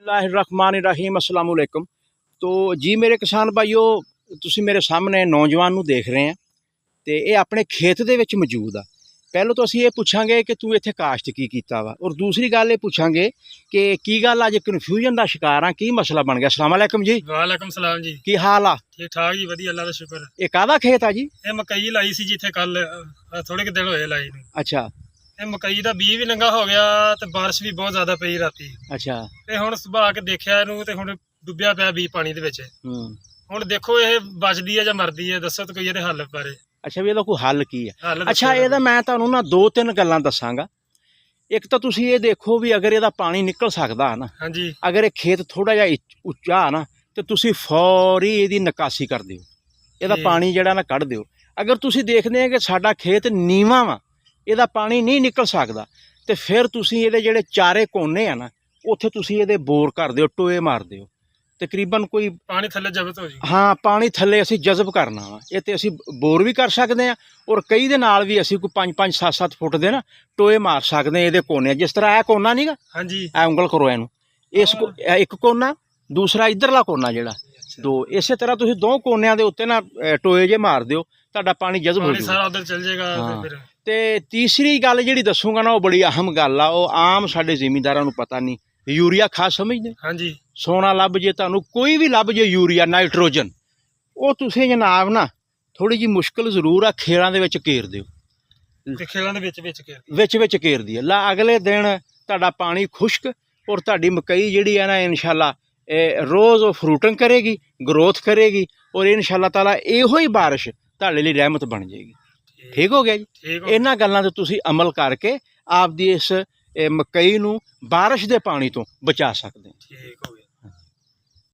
बिस्मिल्लाहिर्रहमानिर्रहीम अस्सलाम वालेकुम। तो जी मेरे किसान भाईओ, ਤੁਸੀਂ ਮੇਰੇ ਸਾਹਮਣੇ ਨੌਜਵਾਨ ਨੂੰ ਦੇਖ ਰਹੇ ਆ ਤੇ ਇਹ ਆਪਣੇ ਖੇਤ ਦੇ ਵਿੱਚ ਮੌਜੂਦ ਆ। ਪਹਿਲਾਂ ਤਾਂ ਅਸੀਂ ਇਹ ਪੁੱਛਾਂਗੇ ਕਿ ਤੂੰ ਇੱਥੇ ਕਾਸ਼ਤ ਕੀ ਕੀਤਾ ਵਾ, ਔਰ ਦੂਸਰੀ ਗੱਲ ਇਹ ਪੁੱਛਾਂਗੇ ਕਿ ਕੀ ਗੱਲ ਅੱਜ ਕਨਫਿਊਜ਼ਨ ਦਾ ਸ਼ਿਕਾਰ ਆ, ਕੀ ਮਸਲਾ ਬਣ ਗਿਆ। अस्सलाम वालेकुम जी। वालेकुम सलाम जी। ਕੀ ਹਾਲ ਆ? ठीक ठाक जी, वधिया अल्लाह दा शुक्र। ਇਹ ਕਾਹਦਾ ਖੇਤ ਆ ਜੀ? ਇਹ ਮਕਈ ਲਾਈ ਸੀ ਜਿੱਥੇ ਕੱਲ ਥੋੜੇ ਕਿ ਦਿਨ ਹੋਏ ਲਾਈ ਨੂੰ। ਅੱਛਾ ਇਹ ਮਕਈ ਦਾ ਬੀਜ ਵੀ ਨੰਗਾ ਹੋ ਗਿਆ ਤੇ ਬਾਰਿਸ਼ ਵੀ ਬਹੁਤ ਜ਼ਿਆਦਾ ਪਈ ਰਾਤੀ, ਅੱਛਾ। ਤੇ ਹੁਣ ਸੁਭਾ ਕੇ ਦੇਖਿਆ ਇਹਨੂੰ ਤੇ ਹੁਣ ਡੁੱਬਿਆ ਪਿਆ ਬੀਜ ਪਾਣੀ ਦੇ ਵਿੱਚ। ਹੁਣ ਦੇਖੋ ਇਹ ਬਚਦੀ ਹੈ ਜਾਂ ਮਰਦੀ ਹੈ, ਦੱਸੋ ਤੇ ਕੋਈ ਇਹਦੇ ਹੱਲ ਬਾਰੇ। ਅੱਛਾ ਵੀ ਇਹਦਾ ਕੋਈ ਹੱਲ ਕੀ ਹੈ? ਹੱਲ ਅੱਛਾ ਦੱਸੋ ਇਹਦਾ ਮੈਂ ਤੁਹਾਨੂੰ ਨਾ ਦੋ ਤਿੰਨ ਗੱਲਾਂ ਦੱਸਾਂਗਾ। ਇੱਕ ਤਾਂ ਤੁਸੀਂ ਇਹ ਦੇਖੋ ਵੀ ਅਗਰ ਇਹਦਾ ਪਾਣੀ ਨਿਕਲ ਸਕਦਾ ਨਾ, ਹਾਂਜੀ ਅਗਰ ਇਹ ਖੇਤ ਥੋੜਾ ਜਿਹਾ ਉੱਚਾ ਆ ਨਾ ਤੇ ਤੁਸੀਂ ਫੌਰੀ ਇਹਦੀ ਨਿਕਾਸੀ ਕਰ ਦਿਓ, ਇਹਦਾ ਠੀਕ। ਪਾਣੀ ਜਿਹੜਾ ਨਾ ਕੱਢ ਦਿਓ। ਅਗਰ ਤੁਸੀਂ ਦੇਖਦੇ ਆ ਕਿ ਸਾਡਾ ਖੇਤ ਨੀਵਾਂ ਵਾ, ਇਹਦਾ ਪਾਣੀ ਨਹੀਂ ਨਿਕਲ ਸਕਦਾ, ਤੇ ਫਿਰ ਤੁਸੀਂ ਇਹਦੇ ਜਿਹੜੇ ਚਾਰੇ ਕੋਨੇ ਆ ਨਾ ਉੱਥੇ ਤੁਸੀਂ ਇਹਦੇ ਬੋਰ ਕਰ ਦਿਓ, ਟੋਏ ਮਾਰ ਦਿਓ। ਤਕਰੀਬਨ ਕੋਈ ਪਾਣੀ ਥੱਲੇ ਜ਼ਬਤ ਹੋ ਜੀ। ਹਾਂ ਪਾਣੀ ਥੱਲੇ ਅਸੀਂ ਜਜ਼ਬ ਕਰਨਾ ਵਾ। ਇਹ ਤੇ ਅਸੀਂ ਬੋਰ ਵੀ ਕਰ ਸਕਦੇ ਆ, ਔਰ ਕਈ ਦੇ ਨਾਲ ਵੀ ਅਸੀਂ ਕੋਈ 5-5 7-7 ਫੁੱਟ ਦੇ ਨਾ ਟੋਏ ਮਾਰ ਸਕਦੇ ਆ ਇਹਦੇ ਕੋਨੇ। ਜਿਸ ਤਰ੍ਹਾਂ ਇਹ ਕੋਨਾ ਨਹੀਂਗਾ, ਹਾਂਜੀ ਇਹ ਉਂਗਲ ਕਰੋ ਇਹਨੂੰ, ਇਹ ਇੱਕ ਕੋਨਾ, ਦੂਸਰਾ ਇੱਧਰਲਾ ਕੋਨਾ ਜਿਹੜਾ, ਦੋ। ਇਸੇ ਤਰ੍ਹਾਂ ਤੁਸੀਂ ਦੋ ਕੋਨਿਆਂ ਦੇ ਉੱਤੇ ਨਾ ਟੋਏ ਜੇ ਮਾਰ ਦਿਓ, ਤੁਹਾਡਾ ਪਾਣੀ ਜਜ਼ਬ ਹੋ ਪਾਣੀ ਜਾਊਗਾ। ਸਾਰਾ ਉਧਰ ਚੱਲ ਜਾਏਗਾ। ਹਾਂ। ਤੇ ਫਿਰ ਤੇ ਤੀਸਰੀ ਗੱਲ ਜਿਹੜੀ ਦੱਸੂਗਾ ਨਾ ਉਹ ਬੜੀ ਅਹਿਮ ਗੱਲ ਆ, ਉਹ ਆਮ ਸਾਡੇ ਜ਼ਿਮੀਂਦਾਰਾਂ ਨੂੰ ਪਤਾ ਨਹੀਂ। ਯੂਰੀਆ ਖਾਦ ਸਮਝਦੇ? ਹਾਂਜੀ ਸੋਨਾ ਲੱਭ ਜੇ ਤੁਹਾਨੂੰ, ਕੋਈ ਵੀ ਲੱਭ ਜੇ ਯੂਰੀਆ, ਨਾਈਟ੍ਰੋਜਨ, ਉਹ ਤੁਸੀਂ ਜਨਾਬ ਨਾ ਥੋੜੀ ਜਿਹੀ ਮੁਸ਼ਕਲ ਜ਼ਰੂਰ ਆ, ਖੇਲਾਂ ਦੇ ਵਿੱਚ ਘੇਰ ਦਿਓ, ਤੇ ਖੇਲਾਂ ਦੇ ਵਿੱਚ ਕੇ ਵਿੱਚ ਘੇਰਦੀ ਹੈ। ਲਾ ਅਗਲੇ ਦਿਨ ਤੁਹਾਡਾ ਪਾਣੀ ਖੁਸ਼ਕ, ਔਰ ਤੁਹਾਡੀ ਮਕਈ ਜਿਹੜੀ ਹੈ ਨਾ ਇਨਸ਼ਾਅੱਲਾ ਰੋਜ਼ ਉਹ ਫਰੂਟਿੰਗ ਕਰੇਗੀ, ਗਰੋਥ ਕਰੇਗੀ, ਔਰ ਇਨਸ਼ਾਅੱਲਾ ਤਾਲਾ ਇਹੋ ਹੀ ਬਾਰਿਸ਼ ਤੁਹਾਡੇ ਲਈ ਰਹਿਮਤ ਬਣ ਜਾਏਗੀ। ਠੀਕ ਹੋ ਗਿਆ ਜੀ। ਠੀਕ ਹੋ ਇਹਨਾਂ ਗੱਲਾਂ 'ਤੇ ਤੁਸੀਂ ਅਮਲ ਕਰਕੇ ਆਪਦੀ ਇਸ ਮਕਈ ਨੂੰ ਬਾਰਿਸ਼ ਦੇ ਪਾਣੀ ਤੋਂ ਬਚਾ ਸਕਦੇ ਹੋ। ਠੀਕ ਹੋ